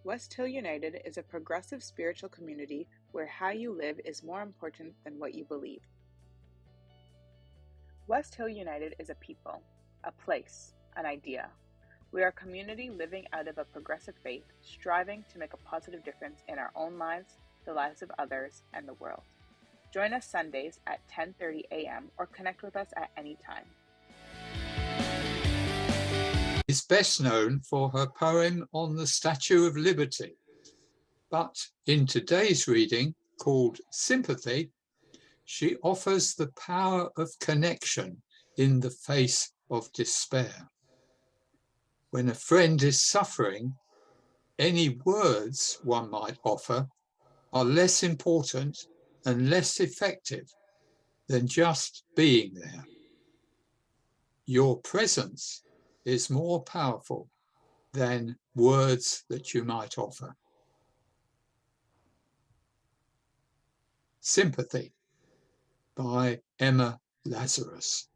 West Hill United is a progressive spiritual community where how you live is more important than what you believe. West Hill United is a people, a place, an idea. We are a community living out of a progressive faith, striving to make a positive difference in our own lives, the lives of others, and the world. Join us Sundays at 10:30 a.m. or connect with us at any time. Is best known for her poem on the Statue of Liberty. But in today's reading, called Sympathy, she offers the power of connection in the face of despair. When a friend is suffering, any words one might offer are less important and less effective than just being there. Your presence is more powerful than words that you might offer. Sympathy by Emma Lazarus.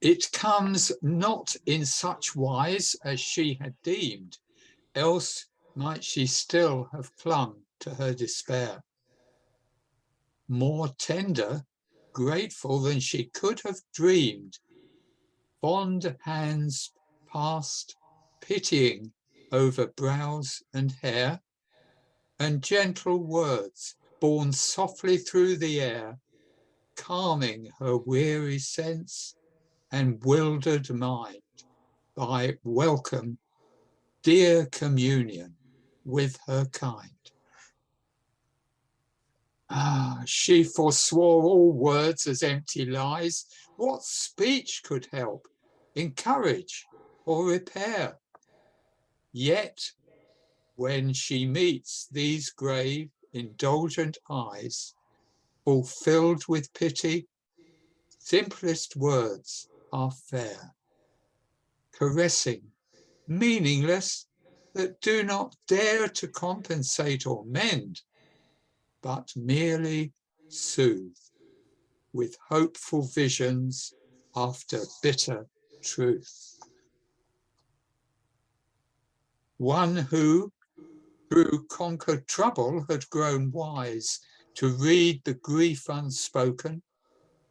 It comes not in such wise as she had deemed, else might she still have clung to her despair. More tender, grateful than she could have dreamed, fond hands passed, pitying over brows and hair, and gentle words borne softly through the air, calming her weary sense and wildered mind by welcome, dear communion with her kind. She forswore all words as empty lies. What speech could help, encourage, or repair? Yet, when she meets these grave, indulgent eyes, fulfilled with pity, simplest words are fair, caressing, meaningless, that do not dare to compensate or mend, but merely soothe with hopeful visions after bitter truth. One who, through conquered trouble, had grown wise to read the grief unspoken,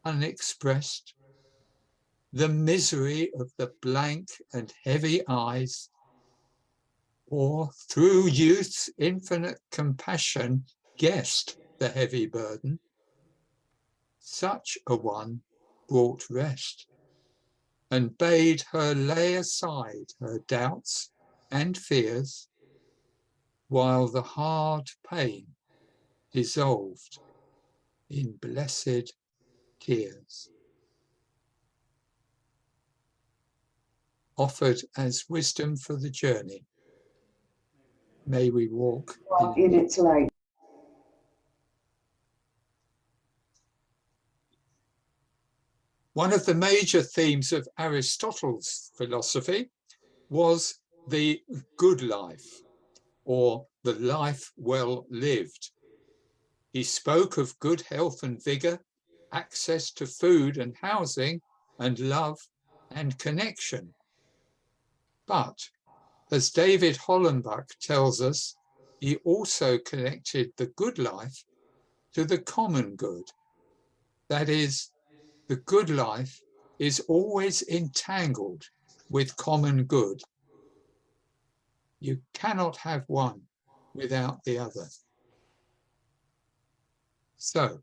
unexpressed, the misery of the blank and heavy eyes, or through youth's infinite compassion guessed the heavy burden, such a one brought rest and bade her lay aside her doubts and fears, while the hard pain dissolved in blessed tears. Offered as wisdom for the journey, may we walk in its light. One of the major themes of Aristotle's philosophy was the good life, or the life well lived. He spoke of good health and vigor, access to food and housing, and love and connection. But, as David Hollenbach tells us, he also connected the good life to the common good. That is, the good life is always entangled with common good. You cannot have one without the other. So,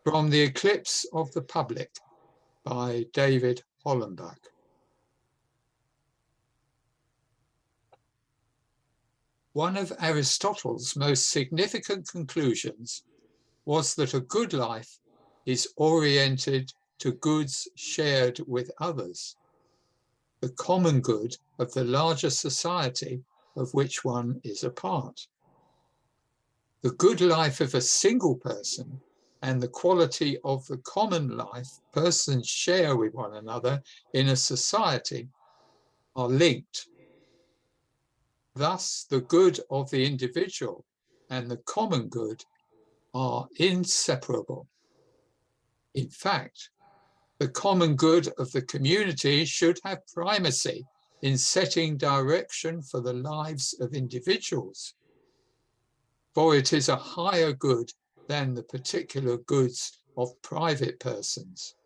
from The Eclipse of the Public by David Hollenbach. One of Aristotle's most significant conclusions was that a good life is oriented to goods shared with others, the common good of the larger society of which one is a part. The good life of a single person and the quality of the common life persons share with one another in a society are linked. Thus, the good of the individual and the common good are inseparable. In fact, the common good of the community should have primacy in setting direction for the lives of individuals, for it is a higher good than the particular goods of private persons.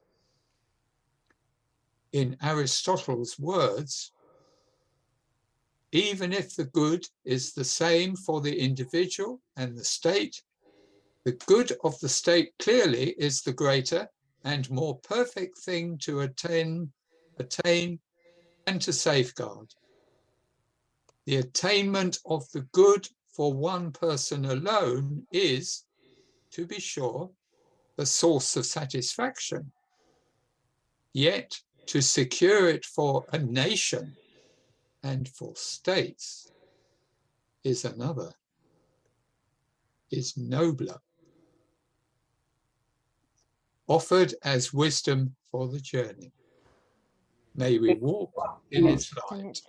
In Aristotle's words, even if the good is the same for the individual and the state, the good of the state clearly is the greater and more perfect thing to attain and to safeguard. The attainment of the good for one person alone is, to be sure, the source of satisfaction. Yet to secure it for a nation and for states is another, is nobler, offered as wisdom for the journey. May we walk in its light.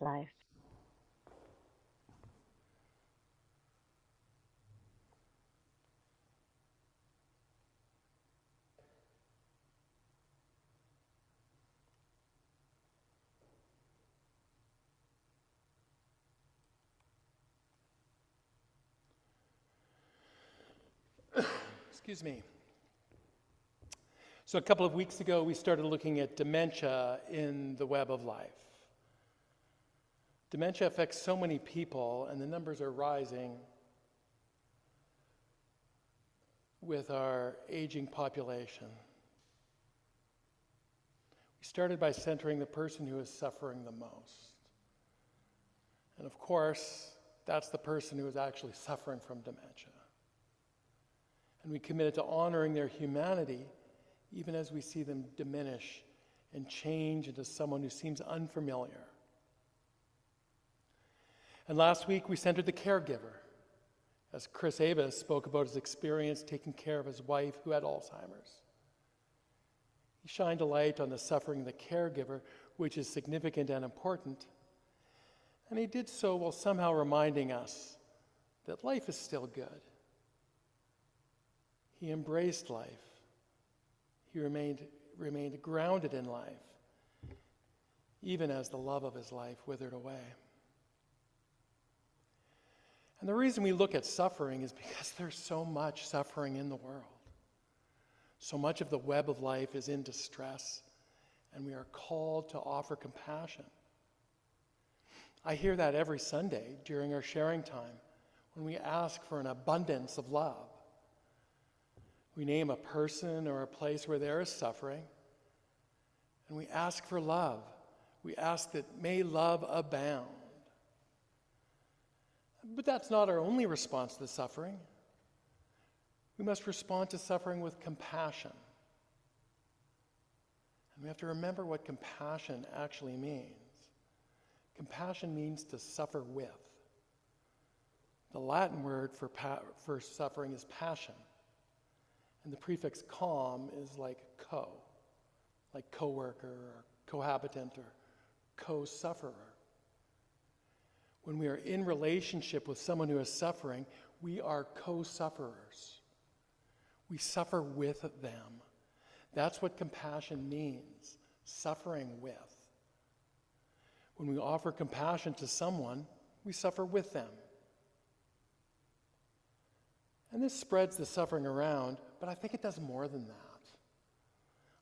Excuse me. So a couple of weeks ago, we started looking at dementia in the web of life. Dementia affects so many people, and the numbers are rising with our aging population. We started by centering the person who is suffering the most. And of course, that's the person who is actually suffering from dementia. And we committed to honoring their humanity, even as we see them diminish and change into someone who seems unfamiliar. And last week, we centered the caregiver, as Chris Avis spoke about his experience taking care of his wife who had Alzheimer's. He shined a light on the suffering of the caregiver, which is significant and important. And he did so while somehow reminding us that life is still good. He embraced life. He remained grounded in life, even as the love of his life withered away. And the reason we look at suffering is because there's so much suffering in the world. So much of the web of life is in distress, and we are called to offer compassion. I hear that every Sunday during our sharing time when we ask for an abundance of love. We name a person or a place where there is suffering, and we ask for love. We ask that may love abound. But that's not our only response to the suffering. We must respond to suffering with compassion. And we have to remember what compassion actually means. Compassion means to suffer with. The Latin word for suffering is passion. And the prefix "com" is like co-worker or cohabitant or co-sufferer. When we are in relationship with someone who is suffering, we are co-sufferers. We suffer with them. That's what compassion means, suffering with. When we offer compassion to someone, we suffer with them. And this spreads the suffering around, but I think it does more than that.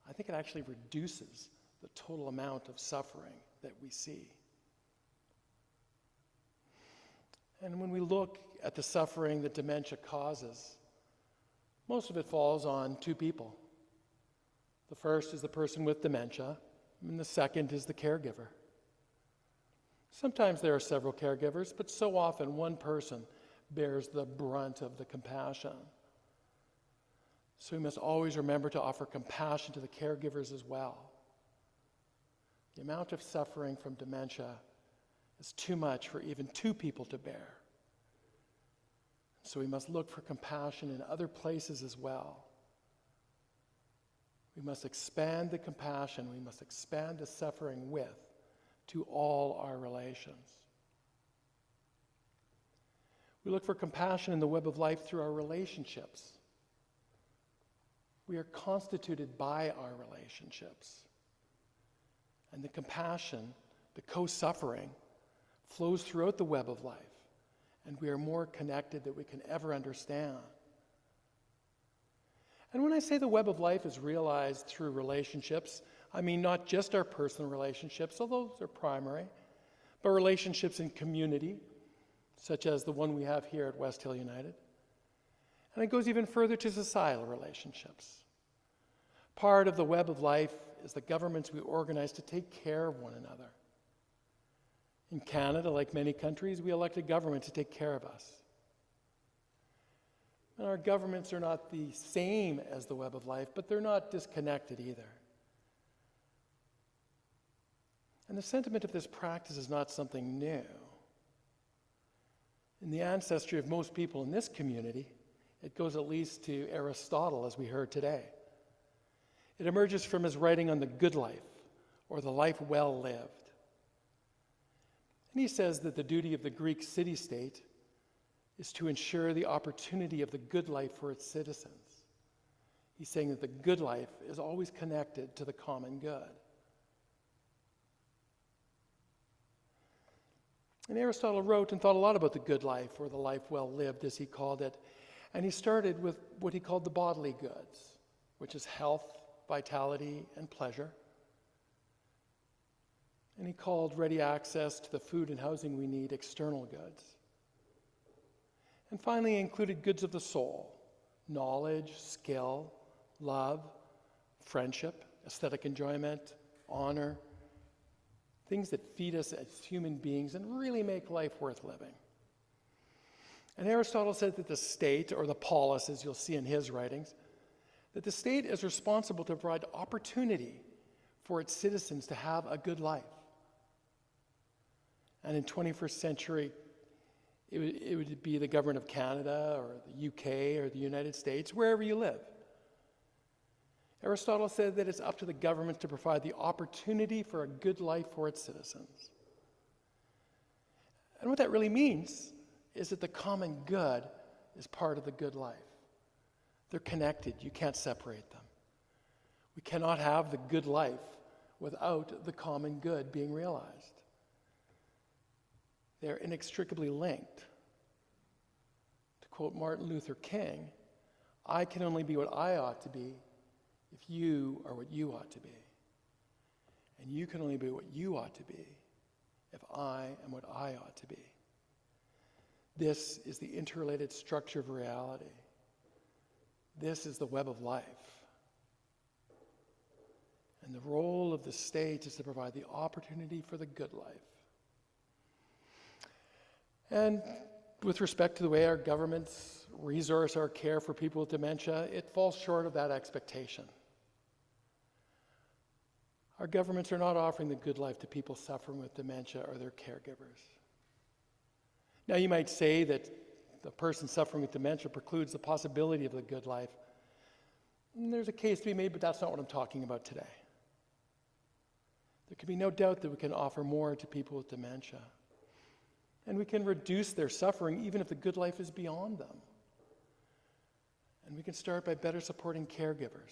I think it actually reduces the total amount of suffering that we see. And when we look at the suffering that dementia causes, most of it falls on two people. The first is the person with dementia, and the second is the caregiver. Sometimes there are several caregivers, but so often one person bears the brunt of the compassion. So we must always remember to offer compassion to the caregivers as well. The amount of suffering from dementia is too much for even two people to bear. So we must look for compassion in other places as well. We must expand the compassion, we must expand the suffering with to all our relations. We look for compassion in the web of life through our relationships. We are constituted by our relationships. And the compassion the co-suffering, flows throughout the web of life, and we are more connected than we can ever understand. And when I say the web of life is realized through relationships, I mean not just our personal relationships, although those are primary, but relationships in community, such as the one we have here at West Hill United. And it goes even further to societal relationships. Part of the web of life is the governments we organize to take care of one another. In Canada, like many countries, we elect a government to take care of us. And our governments are not the same as the web of life, but they're not disconnected either. And the sentiment of this practice is not something new. In the ancestry of most people in this community, it goes at least to Aristotle, as we heard today. It emerges from his writing on the good life, or the life well lived. And he says that the duty of the Greek city-state is to ensure the opportunity of the good life for its citizens. He's saying that the good life is always connected to the common good. And Aristotle wrote and thought a lot about the good life, or the life well lived, as he called it. And he started with what he called the bodily goods, which is health, vitality, and pleasure. And he called ready access to the food and housing we need external goods. And finally, he included goods of the soul: knowledge, skill, love, friendship, aesthetic enjoyment, honor, things that feed us as human beings and really make life worth living. And Aristotle said that the state, or the polis, as you'll see in his writings, that the state is responsible to provide opportunity for its citizens to have a good life. And in 21st century, it would be the government of Canada or the UK or the United States, wherever you live. Aristotle said that it's up to the government to provide the opportunity for a good life for its citizens. And what that really means is that the common good is part of the good life. They're connected. You can't separate them. We cannot have the good life without the common good being realized. They're inextricably linked. To quote Martin Luther King, I can only be what I ought to be if you are what you ought to be. And you can only be what you ought to be if I am what I ought to be. This is the interrelated structure of reality. This is the web of life. And the role of the state is to provide the opportunity for the good life. And with respect to the way our governments resource our care for people with dementia, it falls short of that expectation. Our governments are not offering the good life to people suffering with dementia or their caregivers. Now, you might say that the person suffering with dementia precludes the possibility of the good life. And there's a case to be made, but that's not what I'm talking about today. There can be no doubt that we can offer more to people with dementia. And we can reduce their suffering even if the good life is beyond them. And we can start by better supporting caregivers.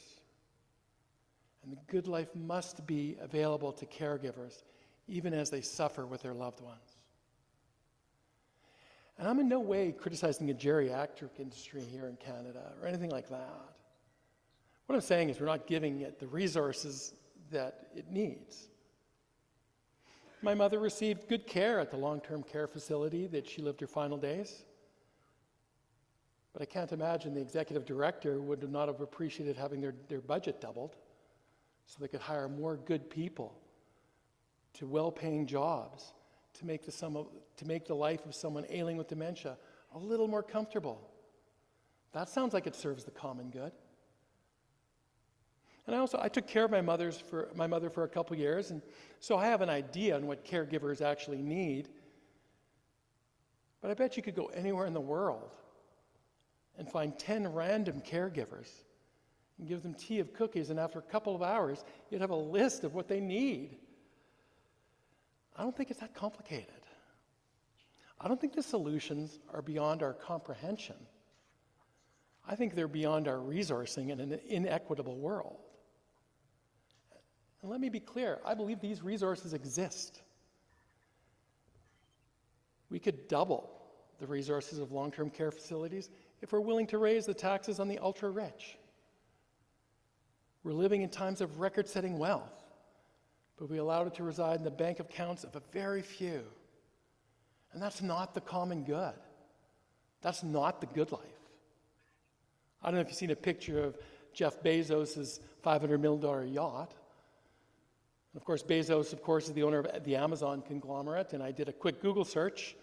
And the good life must be available to caregivers even as they suffer with their loved ones. And I'm in no way criticizing the geriatric industry here in Canada or anything like that. What I'm saying is we're not giving it the resources that it needs. My mother received good care at the long-term care facility that she lived her final days. But I can't imagine the executive director would not have appreciated having their budget doubled so they could hire more good people to well-paying jobs to make the life of someone ailing with dementia a little more comfortable. That sounds like it serves the common good. And I took care of my mother for a couple years, and so I have an idea on what caregivers actually need. But I bet you could go anywhere in the world and find 10 random caregivers and give them tea of cookies, and after a couple of hours, you'd have a list of what they need. I don't think it's that complicated. I don't think the solutions are beyond our comprehension. I think they're beyond our resourcing in an inequitable world. And let me be clear, I believe these resources exist. We could double the resources of long-term care facilities if we're willing to raise the taxes on the ultra-rich. We're living in times of record-setting wealth, but we allowed it to reside in the bank accounts of a very few. And that's not the common good. That's not the good life. I don't know if you've seen a picture of Jeff Bezos' $500 million yacht. And of course, Bezos, of course, is the owner of the Amazon conglomerate, and I did a quick Google search,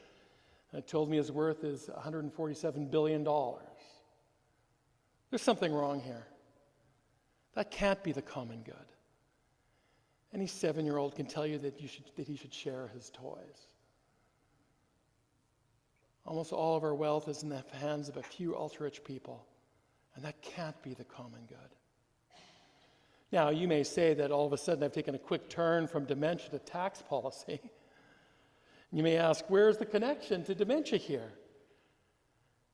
and it told me his worth is $147 billion. There's something wrong here. That can't be the common good. Any 7-year-old can tell you that he should share his toys. Almost all of our wealth is in the hands of a few ultra-rich people, and that can't be the common good. Now, you may say that all of a sudden I've taken a quick turn from dementia to tax policy. You may ask, where's the connection to dementia here?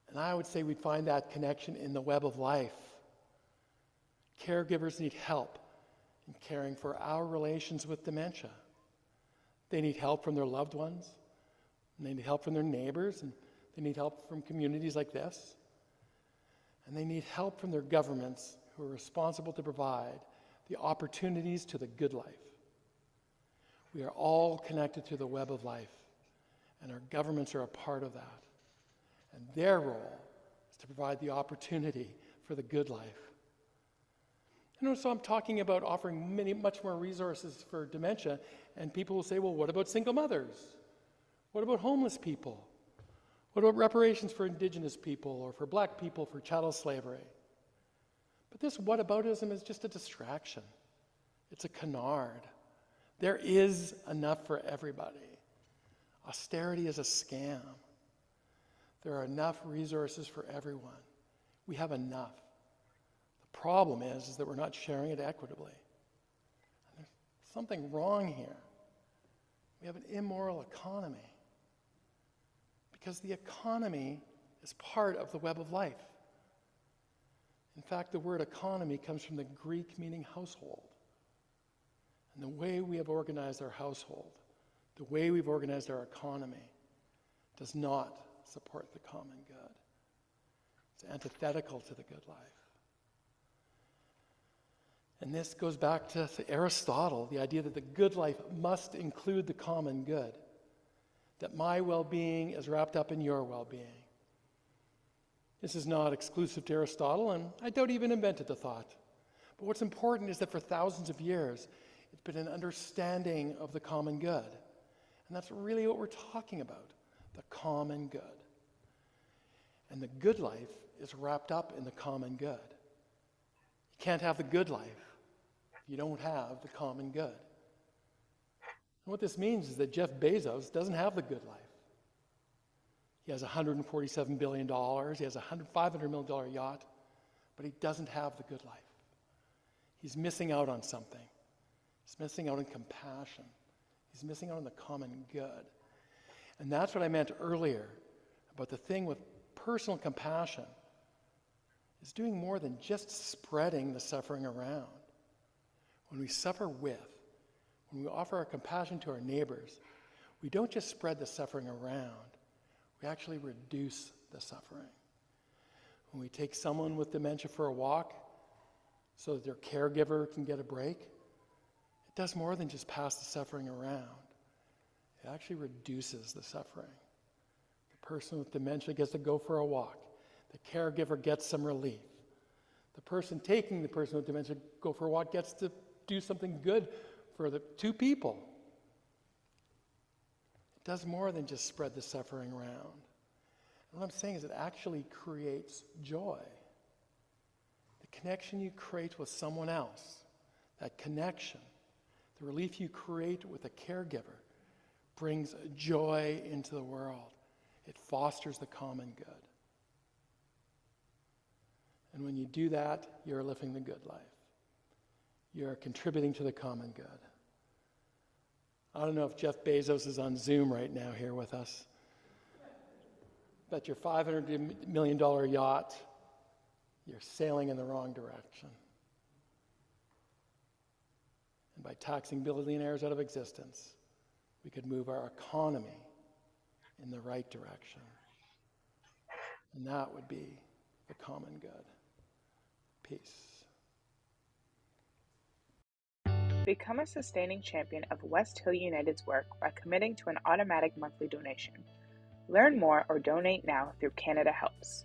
And I would say we'd find that connection in the web of life. Caregivers need help in caring for our relations with dementia. They need help from their loved ones, and they need help from their neighbors, and they need help from communities like this. And they need help from their governments who are responsible to provide the opportunities to the good life. We are all connected to the web of life, and our governments are a part of that. And their role is to provide the opportunity for the good life. So I'm talking about offering much more resources for dementia, and people will say, well, what about single mothers? What about homeless people? What about reparations for Indigenous people or for Black people for chattel slavery? But this whataboutism is just a distraction. It's a canard. There is enough for everybody. Austerity is a scam. There are enough resources for everyone. We have enough. The problem is that we're not sharing it equitably. And there's something wrong here. We have an immoral economy because the economy is part of the web of life. In fact, the word economy comes from the Greek meaning household. And the way we have organized our household, the way we've organized our economy, does not support the common good. It's antithetical to the good life. And this goes back to Aristotle, the idea that the good life must include the common good, that my well-being is wrapped up in your well-being. This is not exclusive to Aristotle, and I doubt he even invented the thought. But what's important is that for thousands of years, it's been an understanding of the common good. And that's really what we're talking about, the common good. And the good life is wrapped up in the common good. You can't have the good life if you don't have the common good. And what this means is that Jeff Bezos doesn't have the good life. He has $147 billion, he has a $500 million yacht, but he doesn't have the good life. He's missing out on something. He's missing out on compassion. He's missing out on the common good. And that's what I meant earlier about the thing with personal compassion is doing more than just spreading the suffering around. When we suffer with, when we offer our compassion to our neighbors, we don't just spread the suffering around, we actually reduce the suffering. When we take someone with dementia for a walk so that their caregiver can get a break, it does more than just pass the suffering around. It actually reduces the suffering. The person with dementia gets to go for a walk. The caregiver gets some relief. The person taking the person with dementia to go for a walk gets to do something good for the two people. It does more than just spread the suffering around. And what I'm saying is it actually creates joy. The connection you create with someone else, that connection, the relief you create with a caregiver, brings joy into the world. It fosters the common good. And when you do that, you're living the good life. You're contributing to the common good. I don't know if Jeff Bezos is on Zoom right now here with us, but your $500 million yacht, you're sailing in the wrong direction. And by taxing billionaires out of existence, we could move our economy in the right direction. And that would be the common good. Peace. Become a sustaining champion of West Hill United's work by committing to an automatic monthly donation. Learn more or donate now through Canada Helps.